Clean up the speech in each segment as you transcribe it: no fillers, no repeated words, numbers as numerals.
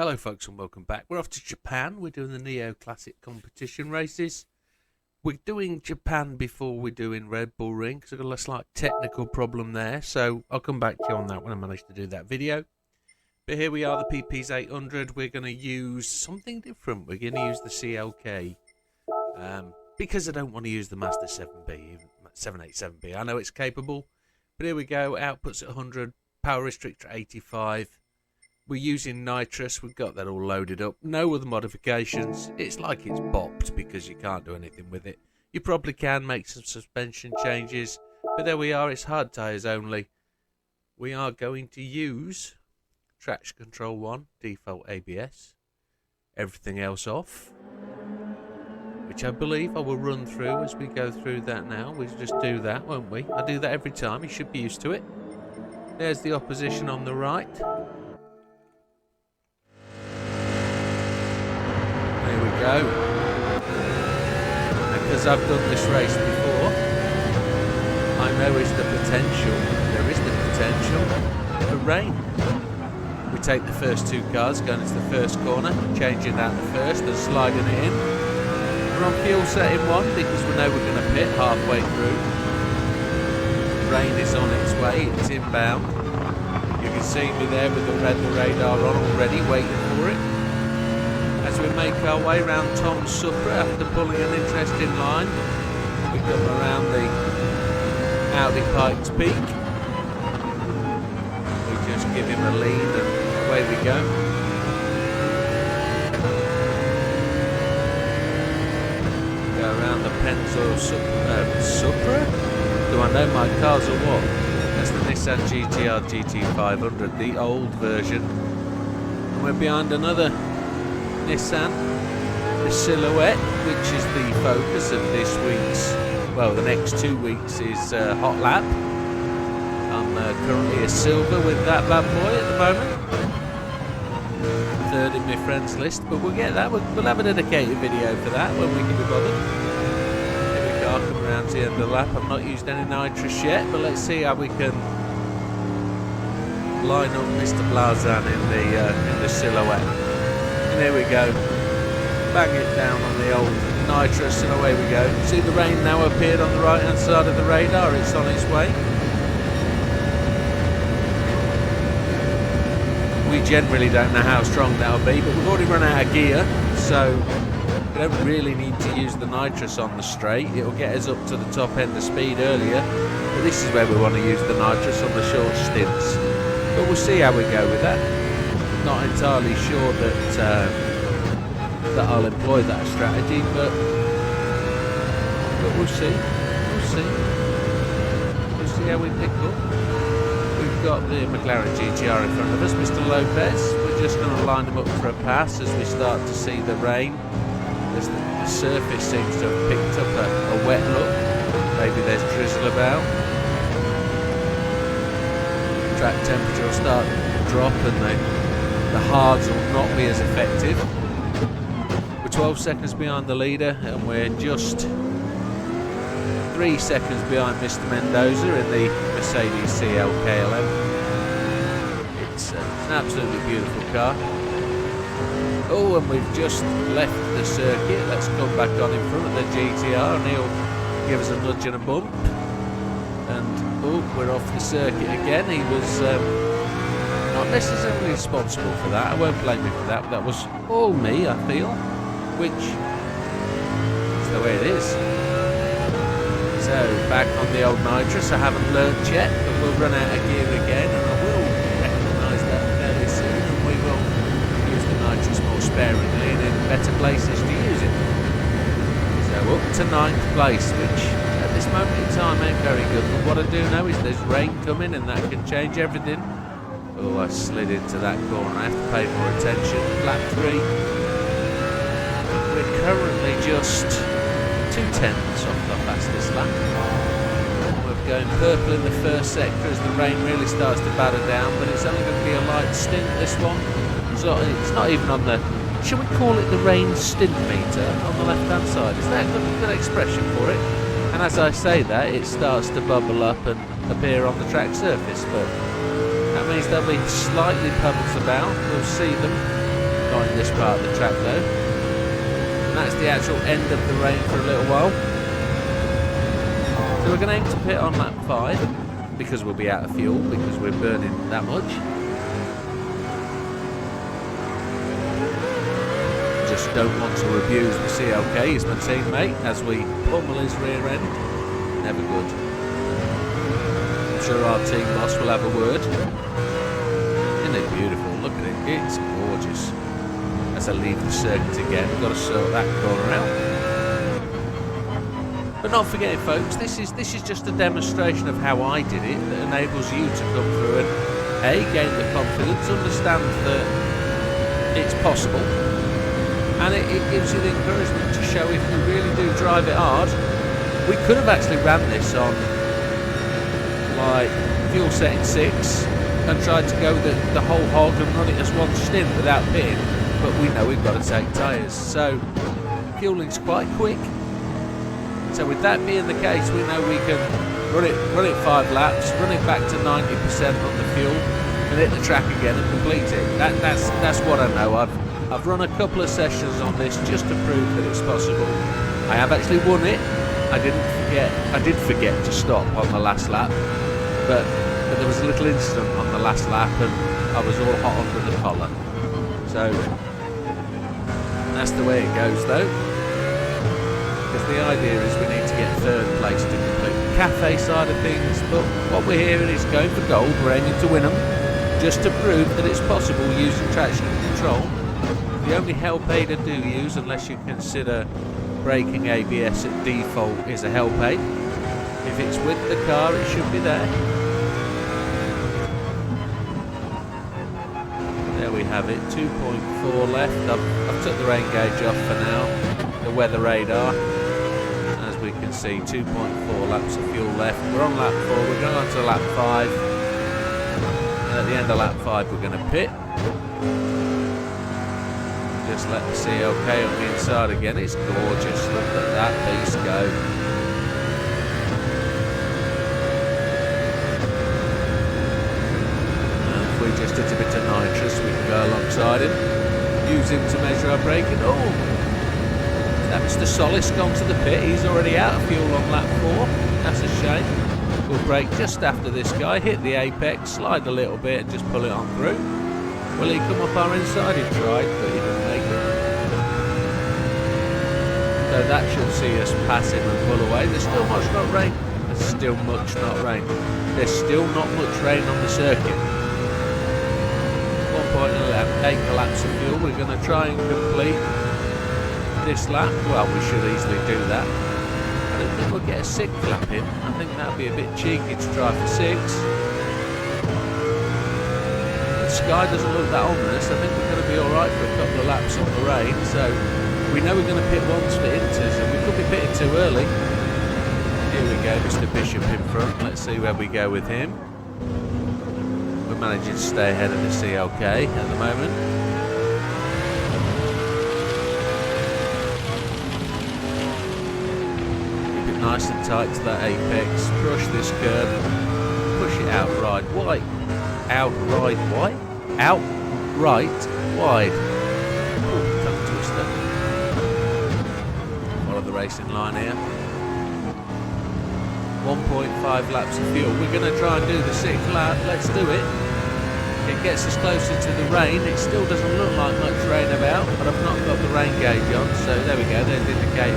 Hello folks and welcome back. We're off to Japan. We're doing the nNeo Classic competition races. We're doing Japan before we're doing Red Bull Ring because I've got a slight technical problem there. So I'll come back to you on that when I manage to do that video. But here we are, the PP's 800. We're going to use something different. We're going to use the CLK. Because I don't want to use the Master 7B, 787B. I know it's capable. But here we go. Outputs at 100. Power restrictor 85. We're using nitrous, we've got that all loaded up. No other modifications. It's like it's bopped because you can't do anything with it. You probably can make some suspension changes, but there we are, it's hard tyres only. We are going to use traction control 1, default ABS, everything else off, which I believe I will run through as we go through that now. We'll just do that, won't we? I do that every time, you should be used to it. There's the opposition on the right. There we go. Because I've done this race before, I know it's the potential, there is the potential for rain. We take the first two cars going into the first corner, changing out the first and sliding it in. We're on fuel setting 1 because we know we're going to pit halfway through. Rain is on its way, it's inbound. You can see me there with the radar on already, waiting for it. As we make our way around Tom's Supra after pulling an interesting line, we come around the Audi Pikes Peak. We just give him a lead and away we go. Go around the Pennzoil Supra. Do I know my cars or what? That's the Nissan GTR GT500, the old version. And we're behind another Nissan, the Silhouette, which is the focus of this week's, well, the next 2 weeks is Hot Lap. I'm currently a silver with that bad boy at the moment. Third in my friends list, but we'll get that. We'll have a dedicated video for that when we can be bothered. Here we go, come around to the end of the lap. I've not used any nitrous yet, but let's see how we can line up Mr. Blazan in the Silhouette. And there we go, bang it down on the old nitrous and away we go. See the rain now appeared on the right hand side of the radar, it's on its way. We generally don't know how strong that'll be, but we've already run out of gear, so we don't really need to use the nitrous on the straight. It'll get us up to the top end of speed earlier, but this is where we want to use the nitrous on the short stints. But we'll see how we go with that. Not entirely sure that I'll employ that strategy, but we'll see. We'll see how we pick up. We've got the McLaren GTR in front of us, Mr. Lopez. We're just going to line him up for a pass as we start to see the rain. The surface seems to have picked up a wet look. Maybe there's drizzle about. Track temperature will start to drop and the hards will not be as effective. We're 12 seconds behind the leader and we're just 3 seconds behind Mr. Mendoza in the Mercedes CLK 11. It's an absolutely beautiful car. Oh, and we've just left the circuit. Let's come back on in front of the GTR and he'll give us a nudge and a bump. And oh, we're off the circuit again. He was not necessarily responsible for that. I won't blame him for that, but that was all me, I feel, which is the way it is. So back on the old nitrous. I haven't learnt yet, but we'll run out of gear again, and I will recognise that fairly soon, and we will use the nitrous more sparingly and in better places to use it. So up to 9th place, which at this moment in time ain't very good, but what I do know is there's rain coming and that can change everything. Oh, I slid into that corner. I have to pay more attention. Lap 3. We're currently just 2/10 off the fastest lap. We're going purple in the first sector as the rain really starts to batter down, but it's only going to be a light stint, this one. So it's not even on the... Should we call it the rain stint meter on the left-hand side? Is that a good expression for it? And as I say that, it starts to bubble up and appear on the track surface, but that means there'll be slightly puddles about. We'll see them. not in this part of the track though. And that's the actual end of the rain for a little while. So we're going to aim to pit on lap 5 because we'll be out of fuel because we're burning that much. Just don't want to abuse the CLK, he's my teammate, as we pummel his rear end. Never good. I'm sure our team boss will have a word. Isn't it beautiful? Look at it, it's gorgeous. As I leave the circuit again, we've got to sort that corner out. But not forgetting, folks, this is just a demonstration of how I did it that enables you to come through and A, gain the confidence, understand that it's possible, and it gives you the encouragement to show if you really do drive it hard. We could have actually ran this on like fuel setting 6 and tried to go the whole hog and run it as one stint without pitting, but we know we've got to take tyres, so fueling's quite quick. So with that being the case, we know we can run it 5 laps, run it back to 90% on the fuel, and hit the track again and complete it. That's what I know. I've run a couple of sessions on this just to prove that it's possible. I have actually won it. I did forget to stop on the last lap, but there was a little incident on the last lap, and I was all hot under the collar. So that's the way it goes, though. Because the idea is we need to get 3rd place to complete the cafe side of things, but what we're hearing is going for gold. We're aiming to win them, just to prove that it's possible using traction control. The only help aid I do use, unless you consider braking ABS at default, is a help aid. If it's with the car, it should be there. There we have it, 2.4 left. I've took the rain gauge off for now, the weather radar. As we can see, 2.4 laps of fuel left. We're on lap 4, we're going on to lap 5. And at the end of lap 5, we're going to pit. Just let the CLK on the inside again. It's gorgeous. Look at that beast go. And if we just hit a bit of nitrous, we can go alongside him. Use him to measure our braking. Oh, that Mr. Solis gone to the pit. He's already out of fuel on lap 4. That's a shame. We'll brake just after this guy. Hit the apex, slide a little bit, and just pull it on through. Will he come up our inside? He tried, but he didn't make it. So that should see us pass him and pull away. There's still much not rain. There's still much not rain. There's still not much rain on the circuit. 1.8 laps of fuel. We're going to try and complete this lap. Well, we should easily do that. I don't think we'll get a 6th lap in. I think that would be a bit cheeky to try for 6. The sky doesn't look that ominous. I think we're going to be alright for a couple of laps on the rain, so we know we're going to pit once for inters, and we could be pitting too early. Here we go, Mr. Bishop in front. Let's see where we go with him. We're managing to stay ahead of the CLK at the moment. Keep it nice and tight to that apex. Crush this curve. Push it out right wide. Outright wide? Outright wide. Ooh, tongue twister. Follow the racing line here. 1.5 laps of fuel. We're going to try and do the 6th lap. Let's do it. It gets us closer to the rain. It still doesn't look like much rain about, but I've not got the rain gauge on, so there we go. There's the indicator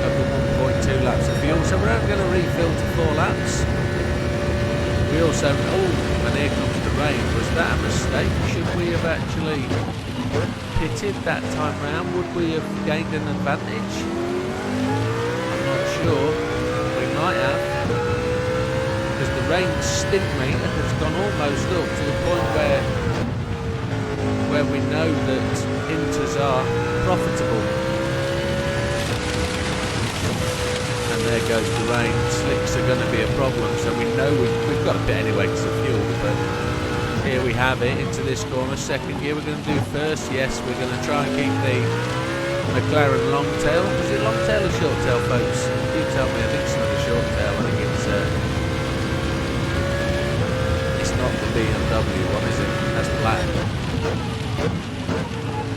of the 1.2 laps of fuel. So we're only going to refill to 4 laps. We also, oh, and here comes the rain. Was that a mistake? Should we have actually pitted that time round? Would we have gained an advantage? I'm not sure. We might have. Because the rain stint meter has gone almost up to the point where we know that inters are profitable. And there goes the rain. Slicks are going to be a problem, so we know we've got to pit anyway because of fuel. But here we have it into this corner. 2nd gear we're going to do first. Yes, we're going to try and keep the McLaren long tail. Is it long tail or short tail, folks? You tell me. I think it's not a short tail. I think it's not the BMW one, is it? That's black.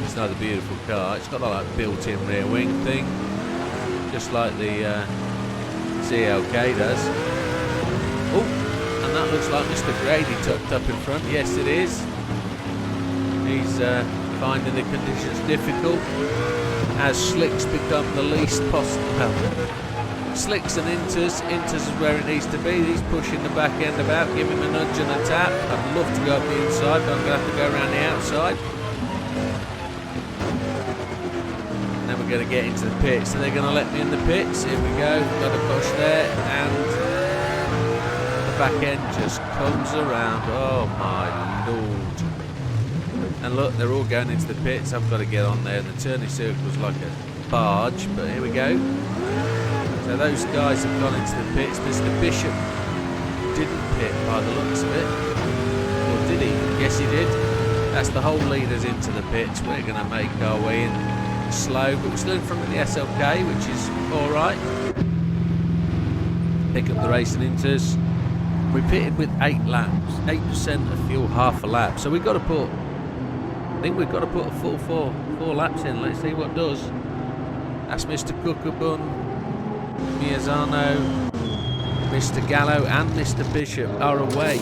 It's another beautiful car. It's got a like built-in rear wing thing, just like the CLK does. Oh, and that looks like Mr. Grady tucked up in front. Yes, it is. He's finding the conditions difficult as slicks become the least possible. Well, slicks and inters. Inters is where it needs to be. He's pushing the back end about. Give him a nudge and a tap. I'd love to go up the inside, but I'm going to have to go around the outside. And then we're going to get into the pits. So they're going to let me in the pits. Here we go. Got a push there, and the back end just comes around. Oh my lord. And look, they're all going into the pits. I've got to get on there. The turning circle was like a barge, but here we go. So those guys have gone into the pits. Mr. Bishop didn't pit by the looks of it. Or did he? Yes, he did. That's the whole leaders into the pits. We're going to make our way in slow, but we're still in front of the SLK, which is alright. Pick up the racing inters. We pitted with 8 laps. 8% of fuel, half a lap. So we've got to put... I think we've got to put a full four laps in. Let's see what does. That's Mr. Cookabun, Miazano, Mr. Gallo and Mr. Bishop are away.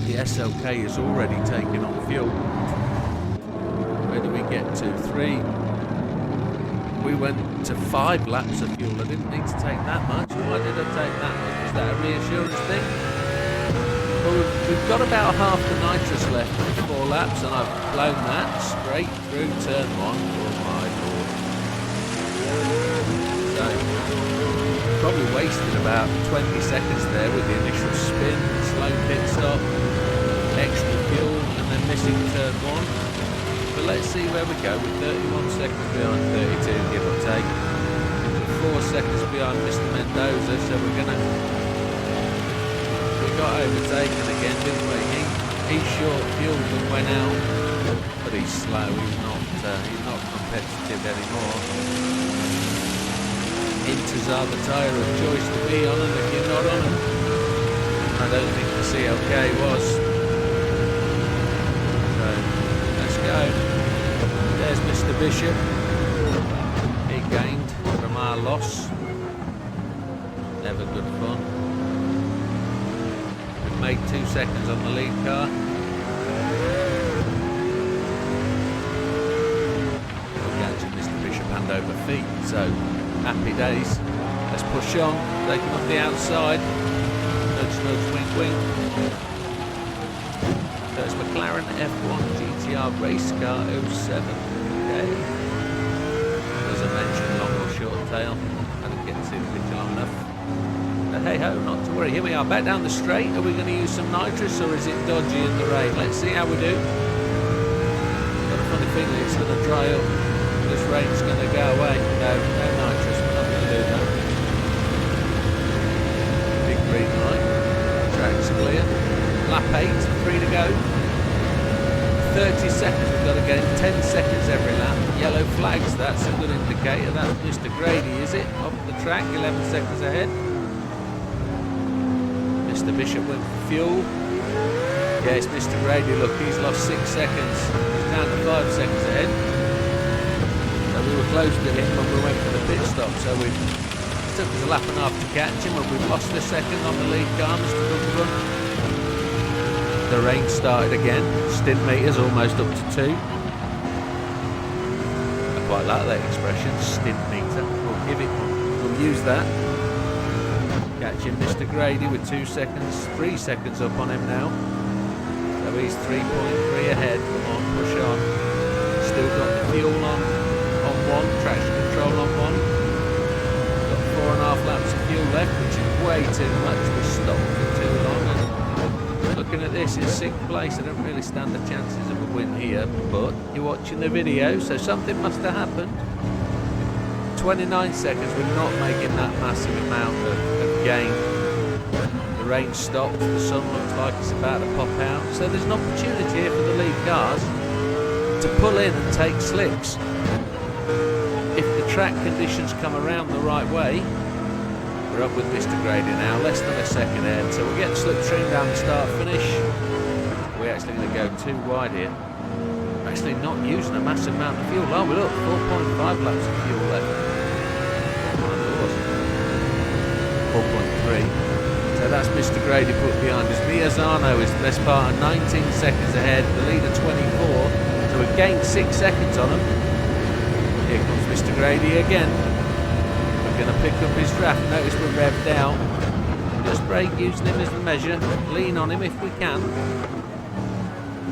The SLK is already taking on fuel. Where do we get to? 3. We went to 5 laps of fuel. I didn't need to take that much. Why did I take that much? Was that a reassurance thing? Well, we've got about half the nitrous left for 4 laps, and I've blown that straight through turn 1. Oh my lord. So, probably wasted about 20 seconds there with the initial spin, slow pit stop, extra fuel, and then missing turn 1. But let's see where we go. With 31 seconds behind 32, give or take. We're 4 seconds behind Mr. Mendoza, so we're going to... got overtaken again, didn't we? He's short fuel and went out, but he's slow. He's not competitive anymore. Inters are the tyre of choice to be on, and if you're not on them, I don't think the CLK was. So let's go. There's Mr. Bishop. He gained from our loss. Never good fun. Made 2 seconds on the lead car. We're catching Mr. Bishop hand over feet, so happy days. Let's push on, taking off the outside. Nudge, nudge, wink, wink. So it's McLaren F1 GTR race car 07. Okay. As I mentioned, long or short tail. I didn't get to see the picture long enough. Hey ho, not to worry. Here we are, back down the straight. Are we going to use some nitrous, or is it dodgy in the rain? Let's see how we do. Got a funny feeling it's going to dry up. This rain's going to go away. No nitrous. We're not going to do that. Big green light. Track's clear. Lap 8, 3 to go. 30 seconds. We've got to get in 10 seconds every lap. Yellow flags. That's a good indicator. That's Mr. Grady, is it? Off the track, 11 seconds ahead. Mr. Bishop went for fuel. Yeah, it's Mr. Grady. Look, he's lost 6 seconds. He's down to 5 seconds ahead. So we were close to him when we went for the pit stop. So it took us a lap and a half to catch him, and we've lost a second on the lead car, Mr. Cookabun. The rain started again. Stint meters almost up to 2. I quite like that expression, stint meter. We'll use that. Catching Mr. Grady with 2 seconds, 3 seconds up on him now. So he's 3.3 ahead. Come on, push on. Still got the fuel on 1, traction control on 1. Got 4.5 laps of fuel left, which is way too much. We stopped for too long. And looking at this, in 6th place, I don't really stand the chances of a win here. But you're watching the video, so something must have happened. 29 seconds, we're not making that massive amount of gain. The rain stopped, the sun looks like it's about to pop out, so there's an opportunity here for the lead cars to pull in and take slicks. If the track conditions come around the right way, we're up with Mr. Grady now, less than a second ahead, so we'll get slipstream down the start finish. actually going to go too wide here. We're actually not using a massive amount of fuel, are we? Look, 4.5 laps of fuel left. Oh my lord. 4.3. So that's Mr. Grady put behind us. Miazano is the best part of 19 seconds ahead. The leader 24. So we've gained 6 seconds on him. Here comes Mr. Grady again. We're going to pick up his draft. Notice we're revved out. Just brake using him as a measure. Lean on him if we can.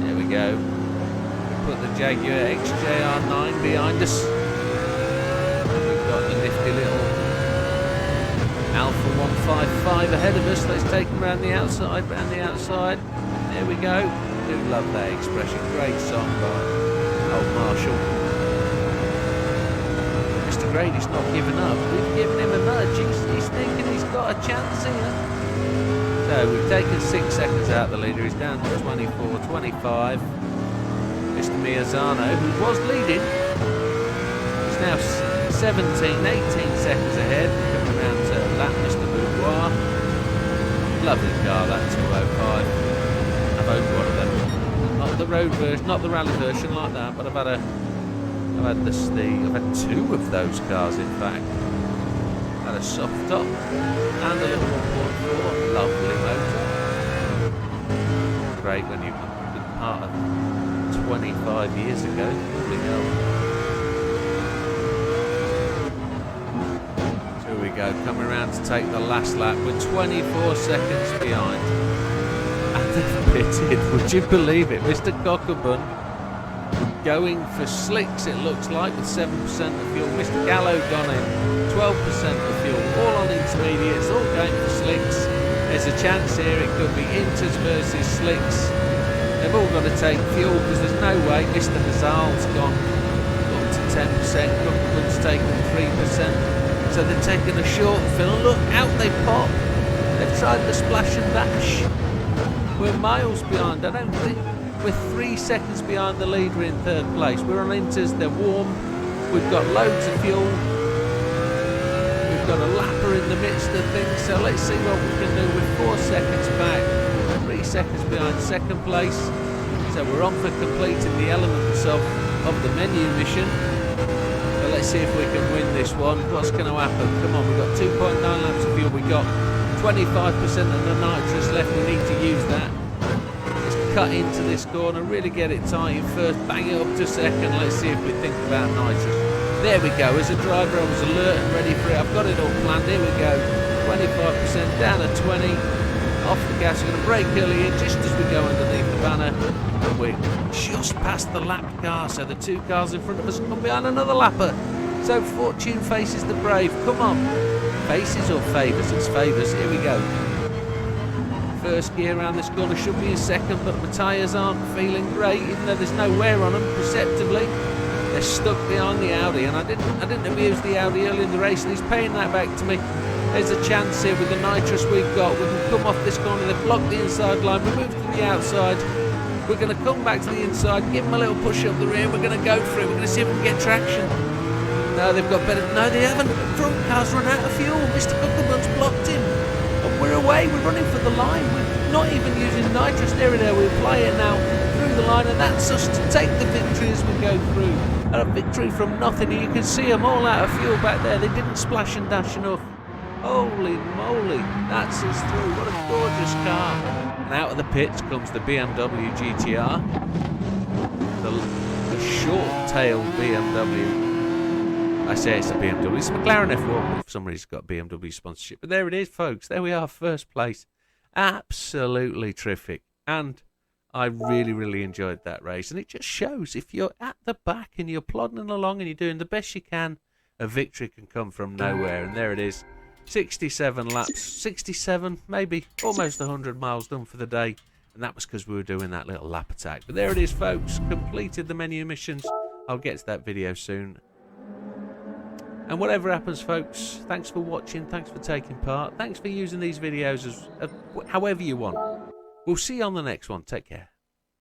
There we go. Put the Jaguar XJR9 behind us. We've got the nifty little Alpha 155 ahead of us. Let's take him around the outside, There we go. Do love that expression. Great song by old Marshall. Mr. Grady's not giving up. We've given him a nudge. He's thinking he's got a chance here. So we've taken 6 seconds out the leader. He's down to 24, 25. Mr. Miazano, who was leading, is now 17, 18 seconds ahead. Coming around to that Mr. Boudoir. Lovely car, that 205. I've owned one of them. Not the road version, not the rally version like that, but I've had two of those cars in fact. Had a soft top and a little 1.4. Lovely motor. Great when you've been part of 25 years ago. Holy hell. Here we go, coming around to take the last lap. We're 24 seconds behind. And they've pitted, would you believe it? Mr. Cockabun going for slicks, it looks like, with 7% of fuel. Mr. Gallo gone in, 12% of fuel. All on intermediates, all going for slicks. There's a chance here it could be inters versus slicks. They've all got to take fuel because there's no way. Mr. Hazal's gone up to 10%. Cockabun's taken 3%. So they're taking a short fill. Look, out they pop. They've tried the splash and dash. We're miles behind. I don't think we're 3 seconds behind the leader in third place. We're on inters, they're warm. We've got loads of fuel. We've got a lapper in the midst of things. So let's see what we can do with 4 seconds back. 3 seconds behind second place. So we're on for completing the elements of the menu mission. Let's see if we can win this one. What's going to happen? Come on, we've got 2.9 laps of fuel. We've got 25% of the nitrous left. We need to use that. Let's cut into this corner, really get it tight in first, bang it up to second. Let's see if we think about nitrous. There we go. As a driver, I was alert and ready for it. I've got it all planned. Here we go. 25% down at 20. Off the gas. We're going to brake early here just as we go underneath the banner. And we're just past the lap car. So the 2 cars in front of us come behind another lapper. So fortune faces the brave. Come on. Faces or favours? It's favours. Here we go. First gear around this corner should be in second, but my tyres aren't feeling great, even though there's no wear on them perceptibly. They're stuck behind the Audi, and I didn't abuse the Audi early in the race, and he's paying that back to me. There's a chance here with the nitrous we've got. We can come off this corner. They've blocked the inside line. We move to the outside. We're going to come back to the inside, give them a little push up the rear. We're going to go for it. We're going to see if we can get traction. No, they've got better. No, they haven't. The front car's run out of fuel. Mr. Cockabun's blocked him. And we're away. We're running for the line. We're not even using nitrous. There we go. We apply it now through the line, and that's us to take the victory as we go through. And a victory from nothing. And you can see them all out of fuel back there. They didn't splash and dash enough. Holy moly, that's us through. What a gorgeous car. And out of the pits comes the BMW GTR. The short-tailed BMW. I say it's a BMW. It's a McLaren F1, but for some reason it's got BMW sponsorship. But there it is, folks. There we are, first place. Absolutely terrific. And I really, really enjoyed that race. And it just shows if you're at the back and you're plodding along and you're doing the best you can, a victory can come from nowhere. And there it is. 67 laps, 67, maybe almost 100 miles done for the day, and that was because we were doing that little lap attack. But there it is, folks, completed the menu missions. I'll get to that video soon. And whatever happens, folks, thanks for watching, thanks for taking part, thanks for using these videos as however you want. We'll see you on the next one. Take care.